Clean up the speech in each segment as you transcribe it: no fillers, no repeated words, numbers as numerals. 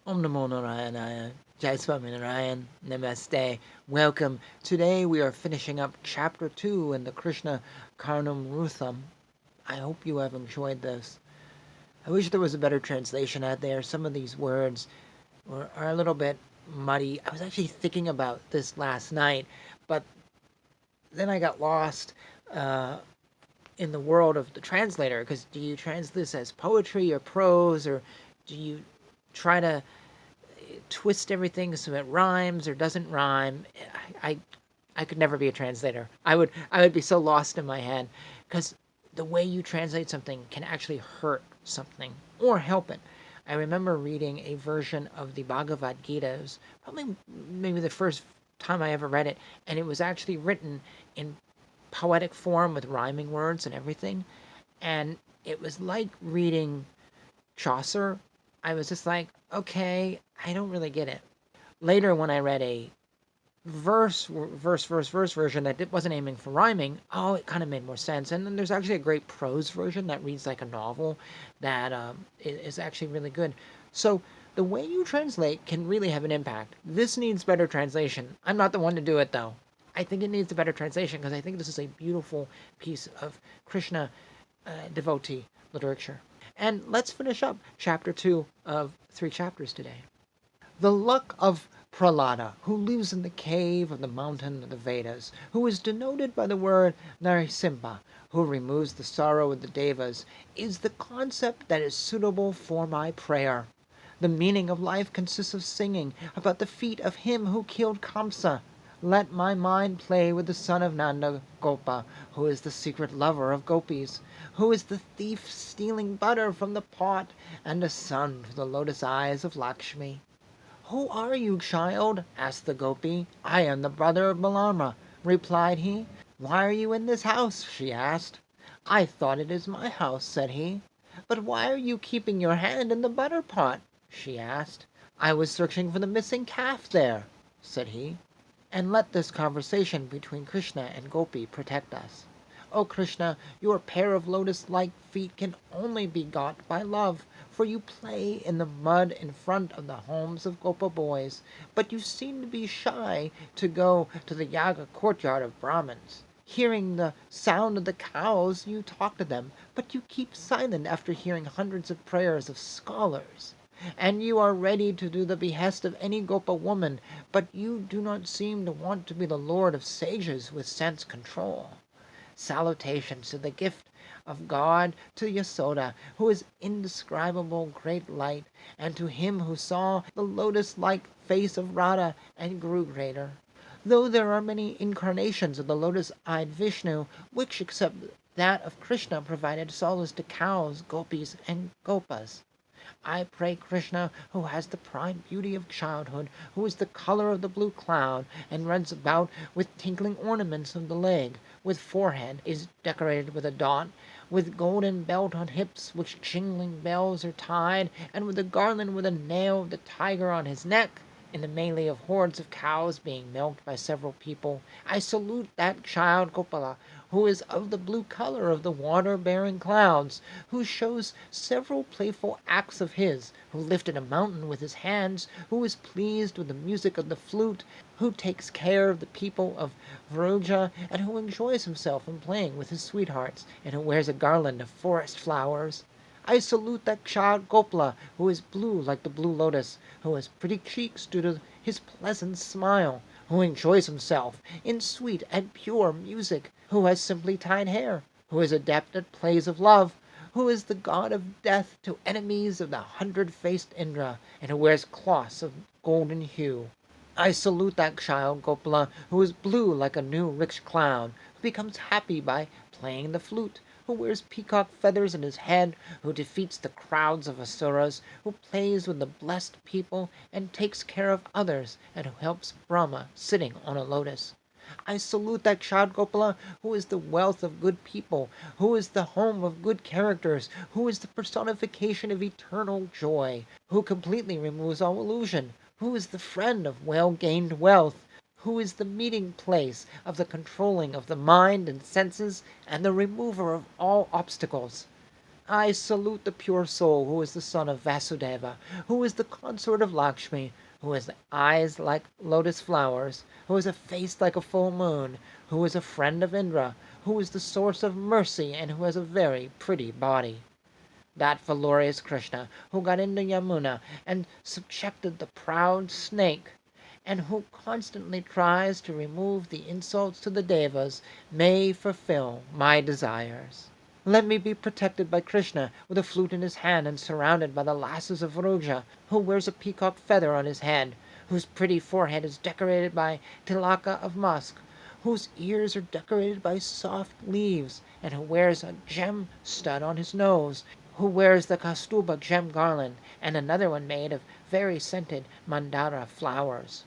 Om Namo Narayana, Jai Swami Narayan, Namaste. Welcome. Today we are finishing up Chapter 2 in the Krishna Karnamrutham. I hope you have enjoyed this. I wish there was a better translation out there. Some of these words are a little bit muddy. I was actually thinking about this last night, but then I got lost uh, in the world of the translator, because do you translate this as poetry or prose, or do you try to twist everything so it rhymes or doesn't rhyme? I I could never be a translator. I would be so lost in my head, because the way you translate something can actually hurt something or help it. I remember reading a version of the Bhagavad Gita. It was probably maybe the first time I ever read it, and it was actually written in poetic form with rhyming words and everything. And it was like reading Chaucer. I was just like, okay, I don't really get it. Later, when I read a verse version that wasn't aiming for rhyming, oh, it kind of made more sense. And then there's actually a great prose version that reads like a novel that is actually really good. So the way you translate can really have an impact. This needs better translation. I'm not the one to do it, though. I think it needs a better translation, because I think this is a beautiful piece of Krishna devotee literature. And let's finish up chapter 2 of 3 chapters today. The luck of Prahlada, who lives in the cave of the mountain of the Vedas, who is denoted by the word Narasimha, who removes the sorrow of the Devas, is the concept that is suitable for my prayer. The meaning of life consists of singing about the feet of him who killed Kamsa. Let my mind play with the son of Nanda Gopa, who is the secret lover of gopis, who is the thief stealing butter from the pot, and a son to the lotus eyes of Lakshmi. "Who are you, child?" asked the gopi. "I am the brother of Balarama," replied he. "Why are you in this house?" she asked. "I thought it is my house," said he. "But why are you keeping your hand in the butter pot?" she asked. "I was searching for the missing calf there," said he. And let this conversation between Krishna and Gopi protect us. O Krishna, your pair of lotus-like feet can only be got by love, for you play in the mud in front of the homes of Gopa boys, but you seem to be shy to go to the Yaga courtyard of Brahmins. Hearing the sound of the cows, you talk to them, but you keep silent after hearing hundreds of prayers of scholars. And you are ready to do the behest of any Gopa woman, but you do not seem to want to be the lord of sages with sense control. Salutations to the gift of God, to Yasoda, who is indescribable great light, and to him who saw the lotus-like face of Radha and grew greater. Though there are many incarnations of the lotus-eyed Vishnu, which except that of Krishna provided solace to cows, gopis, and gopas. I pray Krishna, who has the prime beauty of childhood, who is the color of the blue cloud, and runs about with tinkling ornaments on the leg, with forehead is decorated with a dot, with golden belt on hips which jingling bells are tied, and with a garland with a nail of the tiger on his neck, in the melee of hordes of cows being milked by several people, I salute that child Gopala, who is of the blue color of the water-bearing clouds, who shows several playful acts of his, who lifted a mountain with his hands, who is pleased with the music of the flute, who takes care of the people of Veruja, and who enjoys himself in playing with his sweethearts, and who wears a garland of forest flowers. I salute that child Gopla, who is blue like the blue lotus, who has pretty cheeks due to his pleasant smile, who enjoys himself in sweet and pure music, who has simply tied hair, who is adept at plays of love, who is the god of death to enemies of the hundred-faced Indra, and who wears cloths of golden hue. I salute that child Gopala, who is blue like a new rich cloud, who becomes happy by playing the flute, who wears peacock feathers in his head, who defeats the crowds of asuras, who plays with the blessed people and takes care of others, and who helps Brahma sitting on a lotus. I salute that child Gopala, who is the wealth of good people, who is the home of good characters, who is the personification of eternal joy, who completely removes all illusion, who is the friend of well-gained wealth, who is the meeting place of the controlling of the mind and senses, and the remover of all obstacles. I salute the pure soul who is the son of Vasudeva, who is the consort of Lakshmi, who has eyes like lotus flowers, who has a face like a full moon, who is a friend of Indra, who is the source of mercy, and who has a very pretty body. That valorous Krishna, who got into Yamuna and subjected the proud snake, and who constantly tries to remove the insults to the Devas, may fulfill my desires. Let me be protected by Krishna, with a flute in his hand and surrounded by the lasses of Ruja, who wears a peacock feather on his head, whose pretty forehead is decorated by tilaka of musk, whose ears are decorated by soft leaves, and who wears a gem stud on his nose, who wears the Kastuba gem garland, and another one made of very scented mandara flowers.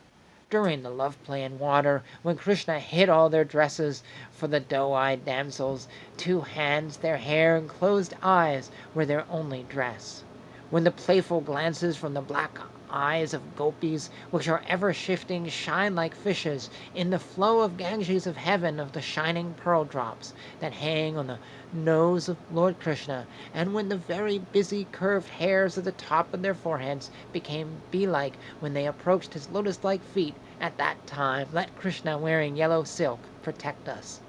During the love play in water, when Krishna hid all their dresses for the doe-eyed damsels, 2 hands, their hair, and closed eyes were their only dress. When the playful glances from the black eyes of gopis, which are ever shifting, shine like fishes in the flow of Ganges of heaven of the shining pearl drops that hang on the nose of Lord Krishna, and when the very busy curved hairs at the top of their foreheads became bee-like when they approached his lotus-like feet, at that time let Krishna wearing yellow silk protect us.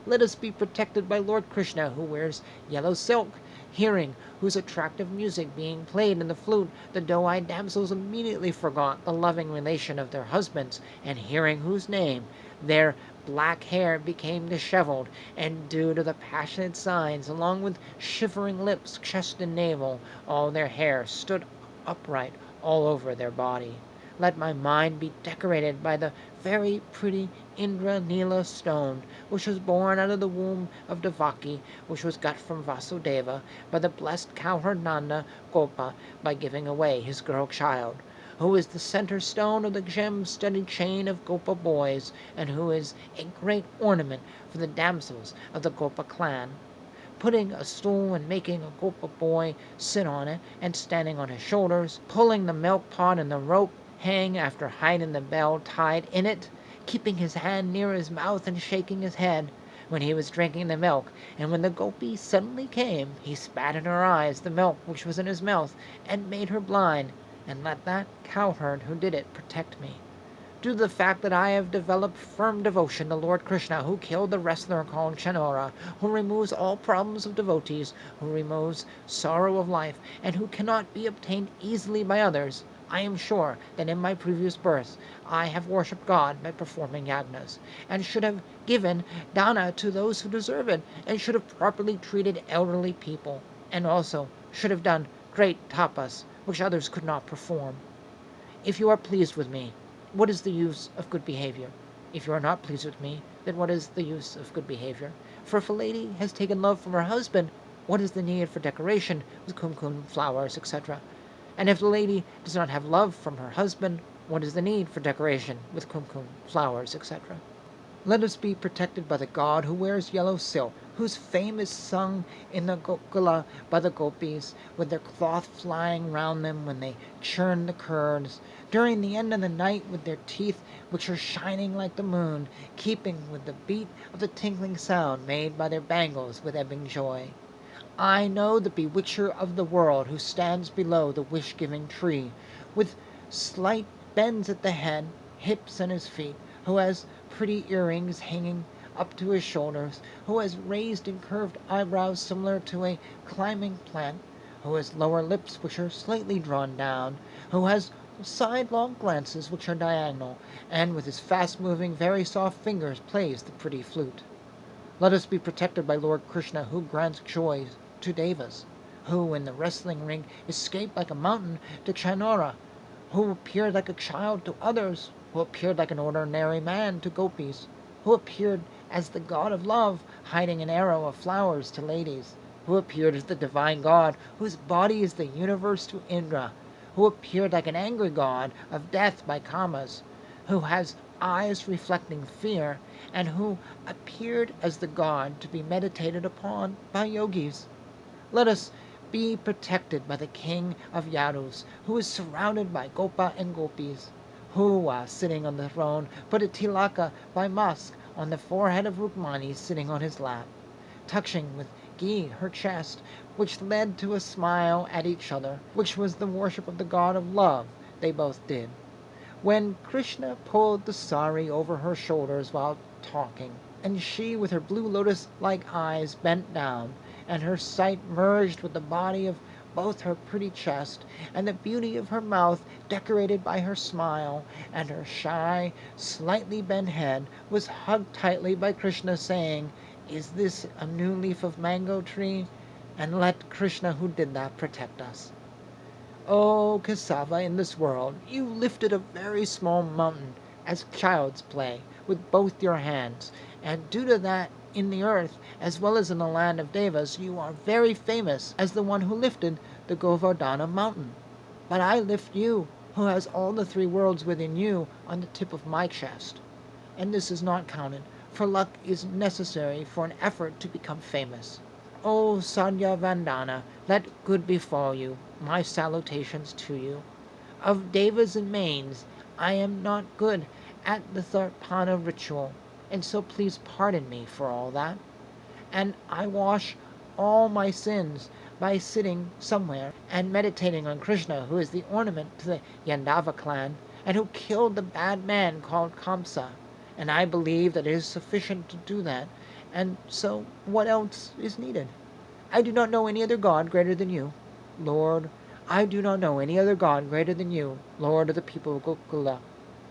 Let us be protected by Lord Krishna, who wears yellow silk. Hearing whose attractive music being played in the flute, the doe-eyed damsels immediately forgot the loving relation of their husbands, and hearing whose name, their black hair became dishevelled, and due to the passionate signs, along with shivering lips, chest, and navel, all their hair stood upright all over their body. Let my mind be decorated by the very pretty Indra Nila stone, which was born out of the womb of Devaki, which was got from Vasudeva by the blessed cowherd Nanda Gopa by giving away his girl child, who is the center stone of the gem-studded chain of Gopa boys, and who is a great ornament for the damsels of the Gopa clan. Putting a stool and making a Gopa boy sit on it, and standing on his shoulders, pulling the milk pot and the rope hang after hiding the bell tied in it, keeping his hand near his mouth and shaking his head when he was drinking the milk, and when the gopi suddenly came, he spat in her eyes the milk which was in his mouth, and made her blind, and let that cowherd who did it protect me. Due to the fact that I have developed firm devotion to Lord Krishna, who killed the wrestler called Chanora, who removes all problems of devotees, who removes sorrow of life, and who cannot be obtained easily by others, I am sure that in my previous births I have worshipped God by performing yagnas, and should have given dana to those who deserve it, and should have properly treated elderly people, and also should have done great tapas, which others could not perform. If you are pleased with me, what is the use of good behavior? If you are not pleased with me, then what is the use of good behavior? For if a lady has taken love from her husband, what is the need for decoration with kumkum, flowers, etc.? And if the lady does not have love from her husband, what is the need for decoration with kumkum, flowers, etc.? Let us be protected by the god who wears yellow silk, whose fame is sung in the Gokula by the gopis, with their cloth flying round them when they churn the curds, during the end of the night, with their teeth which are shining like the moon, keeping with the beat of the tinkling sound made by their bangles with ebbing joy. I know the bewitcher of the world who stands below the wish-giving tree, with slight bends at the head, hips, and his feet, who has pretty earrings hanging up to his shoulders, who has raised and curved eyebrows similar to a climbing plant, who has lower lips which are slightly drawn down, who has sidelong glances which are diagonal, and with his fast-moving, very soft fingers plays the pretty flute. Let us be protected by Lord Krishna, who grants joy to devas, who in the wrestling ring escaped like a mountain to Chanora, who appeared like a child to others, who appeared like an ordinary man to gopis, who appeared as the god of love, hiding an arrow of flowers to ladies, who appeared as the divine god, whose body is the universe to Indra, who appeared like an angry god of death by Kamas, who has eyes reflecting fear, and who appeared as the god to be meditated upon by yogis. Let us be protected by the king of Yadus, who is surrounded by Gopa and Gopis, who, while sitting on the throne, put a tilaka by musk on the forehead of Rukmani sitting on his lap, touching with ghee her chest, which led to a smile at each other, which was the worship of the god of love they both did. When Krishna pulled the sari over her shoulders while talking, and she with her blue lotus-like eyes bent down, and her sight merged with the body of both her pretty chest, and the beauty of her mouth decorated by her smile, and her shy, slightly bent head was hugged tightly by Krishna, saying, "Is this a new leaf of mango tree? And let Krishna who did that protect us." Oh, cassava, in this world you lifted a very small mountain as child's play with both your hands, and due to that in the earth as well as in the land of Devas you are very famous as the one who lifted the Govardhana mountain. But I lift you, who has all the three worlds within you, on the tip of my chest. And this is not counted, for luck is necessary for an effort to become famous. O Sadhya Vandana, let good befall you, my salutations to you. Of Devas and Maines, I am not good at the Tharpana ritual, and so please pardon me for all that. And I wash all my sins by sitting somewhere and meditating on Krishna, who is the ornament to the Yandava clan, and who killed the bad man called Kamsa. And I believe that it is sufficient to do that, and so what else is needed? I do not know any other god greater than you, Lord. I do not know any other god greater than you, Lord of the people of Gokula.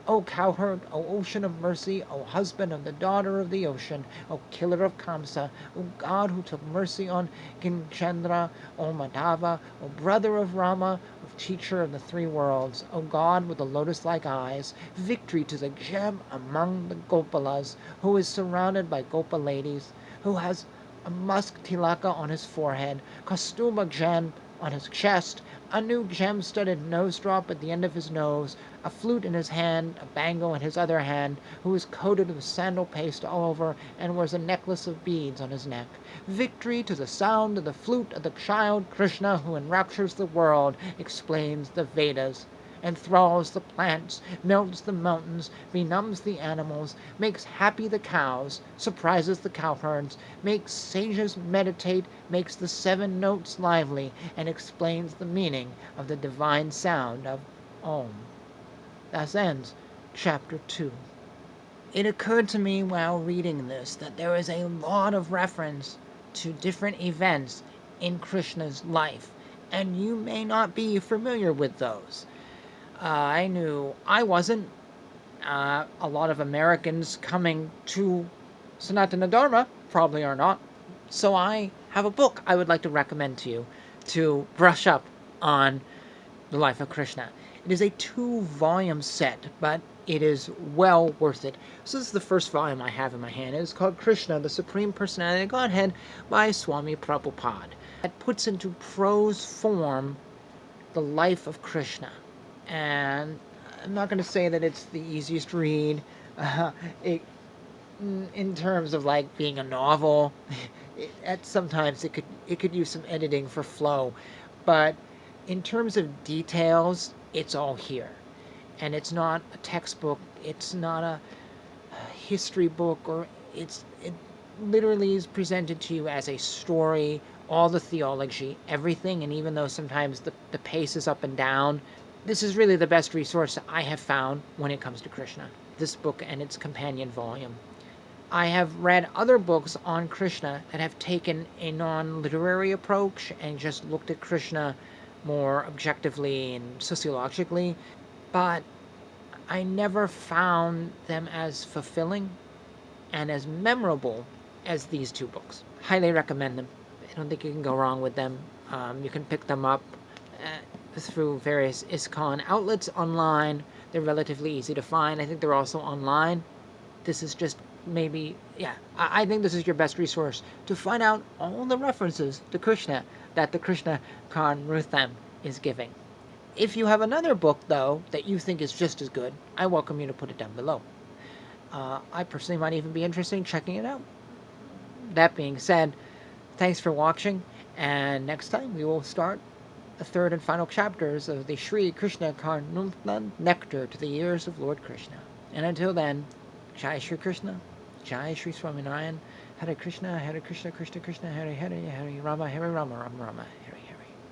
O cowherd, O ocean of mercy, O husband of the daughter of the ocean, O killer of Kamsa, O God who took mercy on Kinchandra, O Madhava, O brother of Rama, O teacher of the three worlds, O God with the lotus-like eyes, victory to the gem among the Gopalas, who is surrounded by Gopa ladies, who has a musk tilaka on his forehead, Kastuma gem on his chest, a new gem-studded nose drop at the end of his nose, a flute in his hand, a bangle in his other hand, who is coated with sandal paste all over, and wears a necklace of beads on his neck. Victory to the sound of the flute of the child Krishna, who enraptures the world, explains the Vedas, enthralls the plants, melts the mountains, benumbs the animals, makes happy the cows, surprises the cowherds, makes sages meditate, makes the seven notes lively, and explains the meaning of the divine sound of Om. Thus ends chapter 2. It occurred to me while reading this that there is a lot of reference to different events in Krishna's life, and you may not be familiar with those. I knew I wasn't. A lot of Americans coming to Sanatana Dharma probably are not. So I have a book I would like to recommend to you to brush up on the life of Krishna. It is a 2-volume set, but it is well worth it. So this is the first volume I have in my hand. It is called Krishna, the Supreme Personality of Godhead by Swami Prabhupada. It puts into prose form the life of Krishna. And I'm not going to say that it's the easiest read. In terms of like being a novel, sometimes it could use some editing for flow, but in terms of details, it's all here. And it's not a textbook. It's not a history book, or it literally is presented to you as a story. All the theology, everything, and even though sometimes the pace is up and down, this is really the best resource I have found when it comes to Krishna, this book and its companion volume. I have read other books on Krishna that have taken a non-literary approach and just looked at Krishna more objectively and sociologically, but I never found them as fulfilling and as memorable as these two books. Highly recommend them. I don't think you can go wrong with them. You can pick them up through various ISKCON outlets online. They're relatively easy to find. I think they're also online. This is just maybe, I think this is your best resource to find out all the references to Krishna that the Krishna Karnamrutham is giving. If you have another book, though, that you think is just as good, I welcome you to put it down below. I personally might even be interested in checking it out. That being said, thanks for watching, and next time we will start the third and final chapters of the Sri Krishna Karnamrutham Nectar to the Ears of Lord Krishna. And until then, Jai Shri Krishna, Jai Shri Swaminarayan. Hare Krishna, Krishna Krishna, Hare Hare, Hare Rama, Rama Rama.